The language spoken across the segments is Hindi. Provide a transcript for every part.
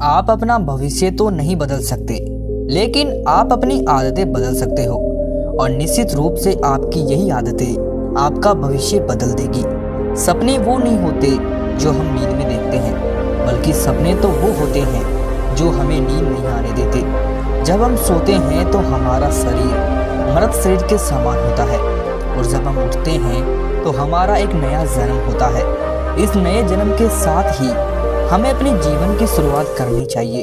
आप अपना भविष्य तो नहीं बदल सकते, लेकिन आप अपनी आदतें बदल सकते हो। और निश्चित रूप से आपकी यही आदतें आपका भविष्य बदल देगी। सपने वो नहीं होते जो हम नींद में देखते हैं, बल्कि सपने तो वो होते हैं जो हमें नींद नहीं आने देते। जब हम सोते हैं तो हमारा शरीर मृत शरीर के समान होता है, और जब हम उठते हैं तो हमारा एक नया जन्म होता है। इस नए जन्म के साथ ही हमें अपने जीवन की शुरुआत करनी चाहिए।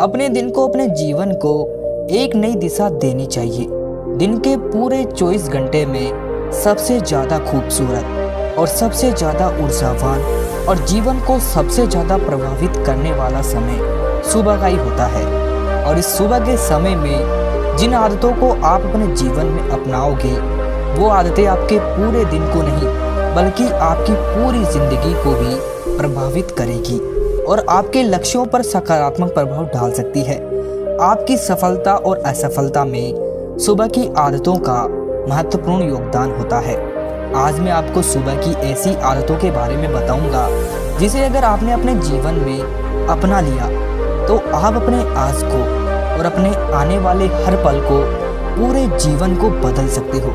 अपने दिन को, अपने जीवन को एक नई दिशा देनी चाहिए। दिन के पूरे 24 घंटे में सबसे ज़्यादा खूबसूरत और सबसे ज़्यादा ऊर्जावान और जीवन को सबसे ज़्यादा प्रभावित करने वाला समय सुबह का ही होता है। और इस सुबह के समय में जिन आदतों को आप अपने जीवन में अपनाओगे, वो आदतें आपके पूरे दिन को नहीं बल्कि आपकी पूरी जिंदगी को भी प्रभावित करेगी और आपके लक्ष्यों पर सकारात्मक प्रभाव डाल सकती है। आपकी सफलता और असफलता में सुबह की आदतों का महत्वपूर्ण योगदान होता है। आज मैं आपको सुबह की ऐसी आदतों के बारे में बताऊंगा जिसे अगर आपने अपने जीवन में अपना लिया तो आप अपने आज को और अपने आने वाले हर पल को, पूरे जीवन को बदल सकते हो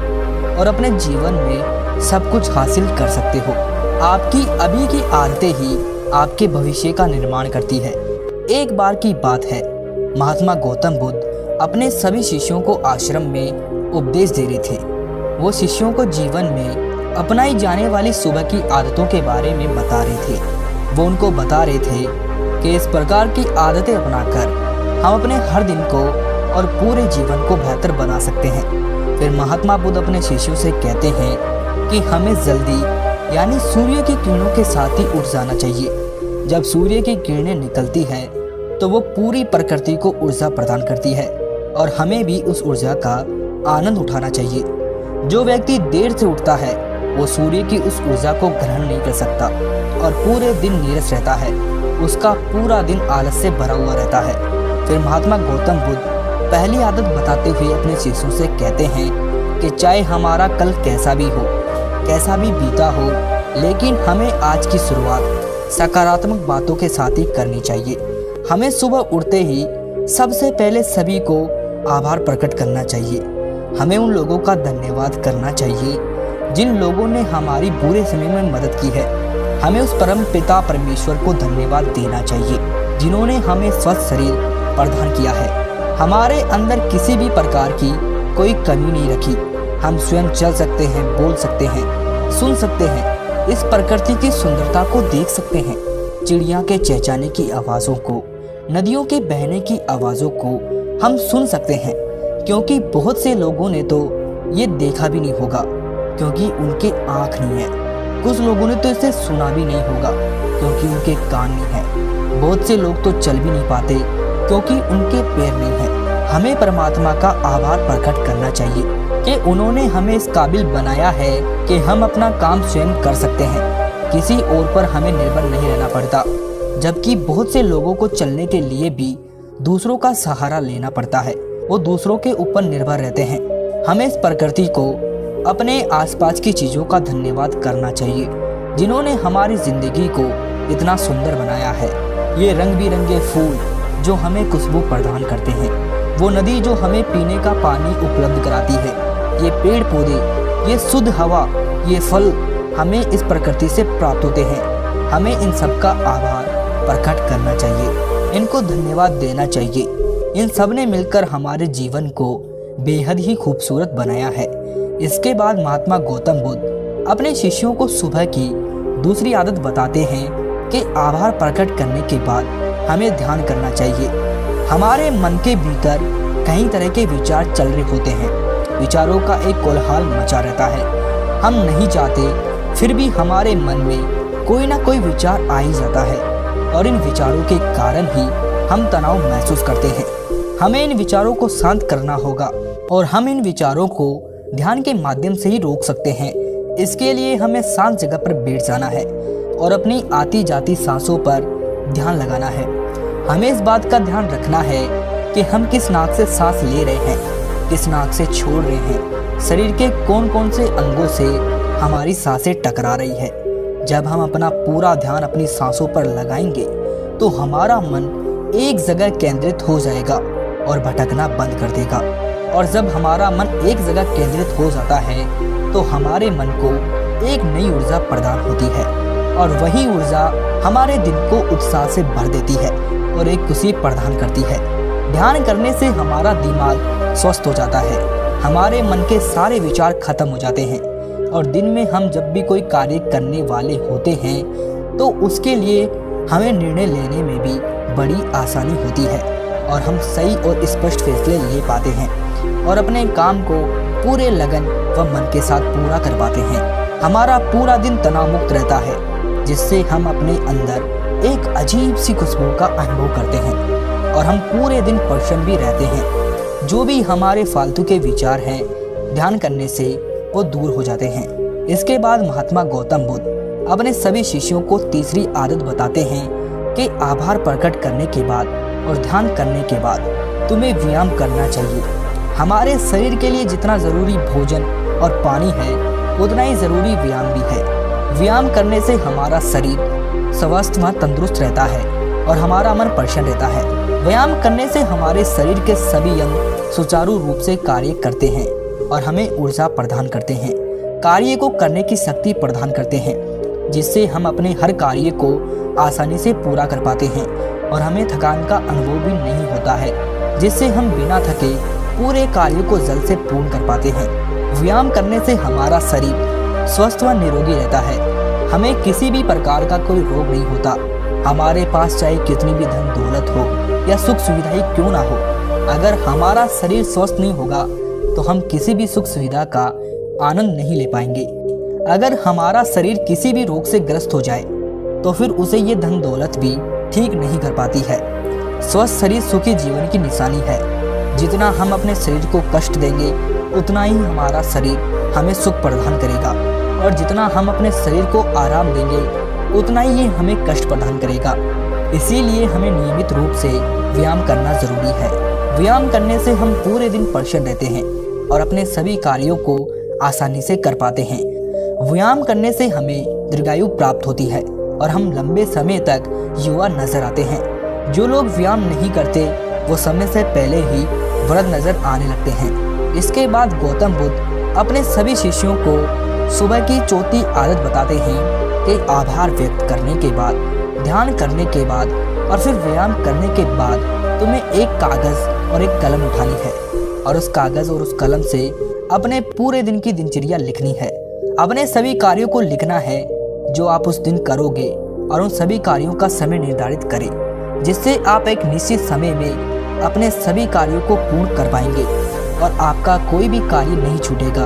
और अपने जीवन में सब कुछ हासिल कर सकते हो। आपकी अभी की आदतें ही आपके भविष्य का निर्माण करती है। एक बार की बात है, महात्मा गौतम बुद्ध अपने सभी शिष्यों को आश्रम में उपदेश दे रहे थे। वो शिष्यों को जीवन में अपनाई जाने वाली सुबह की आदतों के बारे में बता रहे थे। वो उनको बता रहे थे कि इस प्रकार की आदतें अपनाकर हम अपने हर दिन को और पूरे जीवन को बेहतर बना सकते हैं। फिर महात्मा बुद्ध अपने शिष्यों से कहते हैं कि हमें जल्दी यानी सूर्य की किरणों के साथ ही उठ जाना चाहिए। जब सूर्य की किरणें निकलती हैं तो वो पूरी प्रकृति को ऊर्जा प्रदान करती है और हमें भी उस ऊर्जा का आनंद उठाना चाहिए। जो व्यक्ति देर से उठता है वो सूर्य की उस ऊर्जा को ग्रहण नहीं कर सकता और पूरे दिन नीरस रहता है। उसका पूरा दिन आलस से भरा हुआ रहता है। फिर महात्मा गौतम बुद्ध पहली आदत बताते हुए अपने शिष्यों से कहते हैं कि चाहे हमारा कल कैसा भी हो, कैसा भी बीता हो, लेकिन हमें आज की शुरुआत सकारात्मक बातों के साथ ही करनी चाहिए। हमें सुबह उठते ही सबसे पहले सभी को आभार प्रकट करना चाहिए। हमें उन लोगों का धन्यवाद करना चाहिए जिन लोगों ने हमारी बुरे समय में मदद की है। हमें उस परम पिता परमेश्वर को धन्यवाद देना चाहिए जिन्होंने हमें स्वस्थ शरीर प्रदान किया है। हमारे अंदर किसी भी प्रकार की कोई कमी नहीं रखी। हम स्वयं चल सकते हैं, बोल सकते हैं, सुन सकते हैं, इस प्रकृति की सुंदरता को देख सकते हैं। चिड़िया के चहचहाने की आवाज़ों को, नदियों के बहने की आवाज़ों को हम सुन सकते हैं, क्योंकि बहुत से लोगों ने तो ये देखा भी नहीं होगा क्योंकि उनके आँख नहीं है। कुछ लोगों ने तो इसे सुना भी नहीं होगा क्योंकि उनके कान नहीं है। बहुत से लोग तो चल भी नहीं पाते क्योंकि उनके पैर नहीं है। हमें परमात्मा का आभार प्रकट करना चाहिए कि उन्होंने हमें इस काबिल बनाया है कि हम अपना काम स्वयं कर सकते हैं। किसी और पर हमें निर्भर नहीं रहना पड़ता, जबकि बहुत से लोगों को चलने के लिए भी दूसरों का सहारा लेना पड़ता है। वो दूसरों के ऊपर निर्भर रहते हैं। हमें इस प्रकृति को, अपने आसपास की चीज़ों का धन्यवाद करना चाहिए जिन्होंने हमारी ज़िंदगी को इतना सुंदर बनाया है। ये रंग बिरंगे फूल जो हमें खुशबू प्रदान करते हैं, वो नदी जो हमें पीने का पानी उपलब्ध कराती है, ये पेड़ पौधे, ये शुद्ध हवा, ये फल हमें इस प्रकृति से प्राप्त होते हैं। हमें इन सब का आभार प्रकट करना चाहिए, इनको धन्यवाद देना चाहिए। इन सब ने मिलकर हमारे जीवन को बेहद ही खूबसूरत बनाया है। इसके बाद महात्मा गौतम बुद्ध अपने शिष्यों को सुबह की दूसरी आदत बताते हैं कि आभार प्रकट करने के बाद हमें ध्यान करना चाहिए। हमारे मन के भीतर कई तरह के विचार चल रहे होते हैं। विचारों का एक कोलाहल मचा रहता है। हम नहीं चाहते, फिर भी हमारे मन में कोई ना कोई विचार आ ही जाता है और इन विचारों के कारण ही हम तनाव महसूस करते हैं। हमें इन विचारों को शांत करना होगा और हम इन विचारों को ध्यान के माध्यम से ही रोक सकते हैं। इसके लिए हमें शांत जगह पर बैठ जाना है और अपनी आती जाती सांसों पर ध्यान लगाना है। हमें इस बात का ध्यान रखना है कि हम किस नाक से सांस ले रहे हैं, किस नाक से छोड़ रहे हैं, शरीर के कौन कौन से अंगों से हमारी सांसें टकरा रही है। जब हम अपना पूरा ध्यान अपनी सांसों पर लगाएंगे तो हमारा मन एक जगह केंद्रित हो जाएगा और भटकना बंद कर देगा। और जब हमारा मन एक जगह केंद्रित हो जाता है तो हमारे मन को एक नई ऊर्जा प्रदान होती है और वही ऊर्जा हमारे दिन को उत्साह से भर देती है और एक खुशी प्रदान करती है। ध्यान करने से हमारा दिमाग स्वस्थ हो जाता है, हमारे मन के सारे विचार खत्म हो जाते हैं और दिन में हम जब भी कोई कार्य करने वाले होते हैं तो उसके लिए हमें निर्णय लेने में भी बड़ी आसानी होती है और हम सही और स्पष्ट फैसले ले पाते हैं और अपने काम को पूरे लगन व मन के साथ पूरा कर पाते हैं। हमारा पूरा दिन तनाव मुक्त रहता है जिससे हम अपने अंदर एक अजीब सी खुशबू का अनुभव करते हैं और हम पूरे दिन प्रसन्न भी रहते हैं। जो भी हमारे फालतू के विचार हैं ध्यान करने से वो दूर हो जाते हैं। इसके बाद महात्मा गौतम बुद्ध अपने सभी शिष्यों को तीसरी आदत बताते हैं कि आभार प्रकट करने के बाद और ध्यान करने के बाद तुम्हें व्यायाम करना चाहिए। हमारे शरीर के लिए जितना ज़रूरी भोजन और पानी है उतना ही ज़रूरी व्यायाम भी है। व्यायाम करने से हमारा शरीर स्वस्थ व तंदुरुस्त रहता है और हमारा मन प्रसन्न रहता है। व्यायाम करने से हमारे शरीर के सभी अंग सुचारू रूप से कार्य करते हैं और हमें ऊर्जा प्रदान करते हैं, कार्य को करने की शक्ति प्रदान करते हैं जिससे हम अपने हर कार्य को आसानी से पूरा कर पाते हैं और हमें थकान का अनुभव भी नहीं होता है जिससे हम बिना थके पूरे कार्य को जल्द से पूर्ण कर पाते हैं। व्यायाम करने से हमारा शरीर स्वस्थ व निरोगी रहता है, हमें किसी भी प्रकार का कोई रोग नहीं होता। हमारे पास चाहे कितनी भी धन दौलत हो या सुख सुविधाएं क्यों ना हो, अगर हमारा शरीर स्वस्थ नहीं होगा तो हम किसी भी सुख सुविधा का आनंद नहीं ले पाएंगे। अगर हमारा शरीर किसी भी रोग से ग्रस्त हो जाए तो फिर उसे ये धन दौलत भी ठीक नहीं कर पाती है। स्वस्थ शरीर सुखी जीवन की निशानी है। जितना हम अपने शरीर को कष्ट देंगे उतना ही हमारा शरीर हमें सुख प्रदान करेगा और जितना हम अपने शरीर को आराम देंगे उतना ही ये हमें कष्ट प्रदान करेगा। इसीलिए हमें नियमित रूप से व्यायाम करना जरूरी है। व्यायाम करने से हम पूरे दिन प्रसन्न रहते हैं और अपने सभी कार्यों को आसानी से कर पाते हैं। व्यायाम करने से हमें दीर्घायु प्राप्त होती है और हम लंबे समय तक युवा नजर आते हैं। जो लोग व्यायाम नहीं करते वो समय से पहले ही वृद्ध नजर आने लगते हैं। इसके बाद गौतम बुद्ध अपने सभी शिष्यों को सुबह की चौथी आदत बताते हैं कि आभार व्यक्त करने के बाद, ध्यान करने के बाद और फिर व्यायाम करने के बाद तुम्हें एक कागज़ और एक कलम उठानी है और उस कागज़ और उस कलम से अपने पूरे दिन की दिनचर्या लिखनी है। अपने सभी कार्यों को लिखना है जो आप उस दिन करोगे और उन सभी कार्यों का समय निर्धारित करें जिससे आप एक निश्चित समय में अपने सभी कार्यों को पूर्ण कर पाएंगे और आपका कोई भी कार्य नहीं छूटेगा।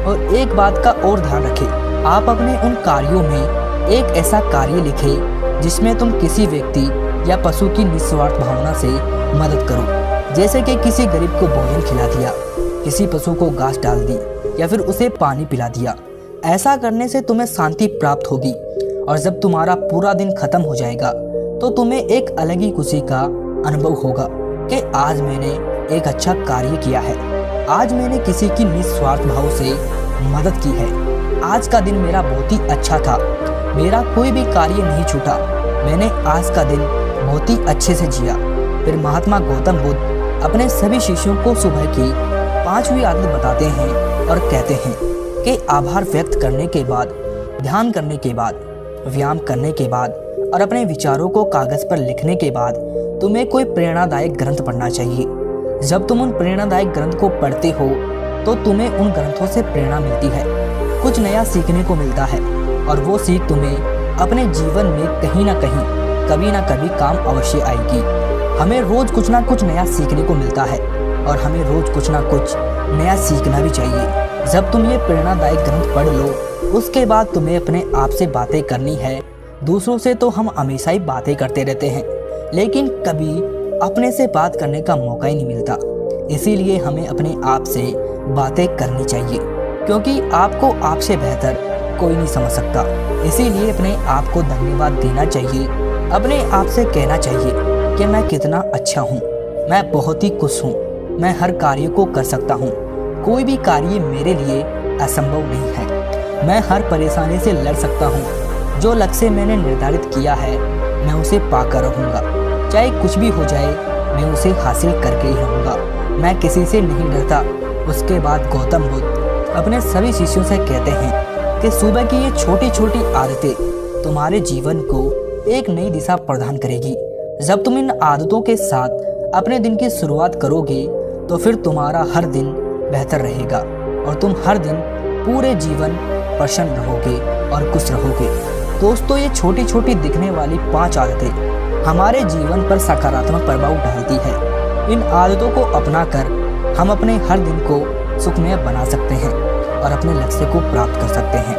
और एक बात का और ध्यान रखें, आप अपने उन कार्यों में एक ऐसा कार्य लिखें जिसमें तुम किसी व्यक्ति या पशु की निस्वार्थ भावना से मदद करो, जैसे कि किसी गरीब को भोजन खिला दिया, किसी पशु को घास डाल दी या फिर उसे पानी पिला दिया। ऐसा करने से तुम्हें शांति प्राप्त होगी और जब तुम्हारा पूरा दिन खत्म हो जाएगा तो तुम्हें एक अलग ही खुशी का अनुभव होगा कि आज मैंने एक अच्छा कार्य किया है, आज मैंने किसी की निस्वार्थ भाव से मदद की है, आज का दिन मेरा बहुत ही अच्छा था, मेरा कोई भी कार्य नहीं छूटा, मैंने आज का दिन बहुत ही अच्छे से जिया। फिर महात्मा गौतम बुद्ध अपने सभी शिष्यों को सुबह की 5वीं आदत बताते हैं और कहते हैं कि आभार व्यक्त करने के बाद, ध्यान करने के बाद, व्यायाम करने के बाद और अपने विचारों को कागज़ पर लिखने के बाद तुम्हें कोई प्रेरणादायक ग्रंथ पढ़ना चाहिए। जब तुम उन प्रेरणादायक ग्रंथ को पढ़ते हो तो तुम्हें उन ग्रंथों से प्रेरणा मिलती है, कुछ नया सीखने को मिलता है और वो सीख तुम्हें अपने जीवन में कहीं ना कहीं, कभी ना कभी काम अवश्य आएगी। हमें रोज़ कुछ ना कुछ नया सीखने को मिलता है और हमें रोज़ कुछ ना कुछ नया सीखना भी चाहिए। जब तुम ये प्रेरणादायक ग्रंथ पढ़ लो उसके बाद तुम्हें अपने आप से बातें करनी है। दूसरों से तो हम हमेशा ही बातें करते रहते हैं लेकिन कभी अपने से बात करने का मौका ही नहीं मिलता। इसीलिए हमें अपने आप से बातें करनी चाहिए क्योंकि आपको आपसे बेहतर कोई नहीं समझ सकता। इसीलिए अपने आप को धन्यवाद देना चाहिए, अपने आप से कहना चाहिए कि मैं कितना अच्छा हूँ, मैं बहुत ही खुश हूँ, मैं हर कार्य को कर सकता हूँ, कोई भी कार्य मेरे लिए असंभव नहीं है, मैं हर परेशानी से लड़ सकता हूँ, जो लक्ष्य मैंने निर्धारित किया है मैं उसे पाकर रहूँगा। चाहे कुछ भी हो जाए मैं उसे हासिल करके ही रहूँगा, मैं किसी से नहीं डरता। उसके बाद गौतम बुद्ध अपने सभी शिष्यों से कहते हैं कि सुबह की ये छोटी छोटी आदतें तुम्हारे जीवन को एक नई दिशा प्रदान करेगी। जब तुम इन आदतों के साथ अपने दिन की शुरुआत करोगे तो फिर तुम्हारा हर दिन बेहतर रहेगा और तुम हर दिन पूरे जीवन प्रसन्न रहोगे और खुश रहोगे। दोस्तों, ये छोटी छोटी दिखने वाली 5 आदतें हमारे जीवन पर सकारात्मक प्रभाव डालती है। इन आदतों को अपनाकर हम अपने हर दिन को सुखमय बना सकते हैं और अपने लक्ष्य को प्राप्त कर सकते हैं।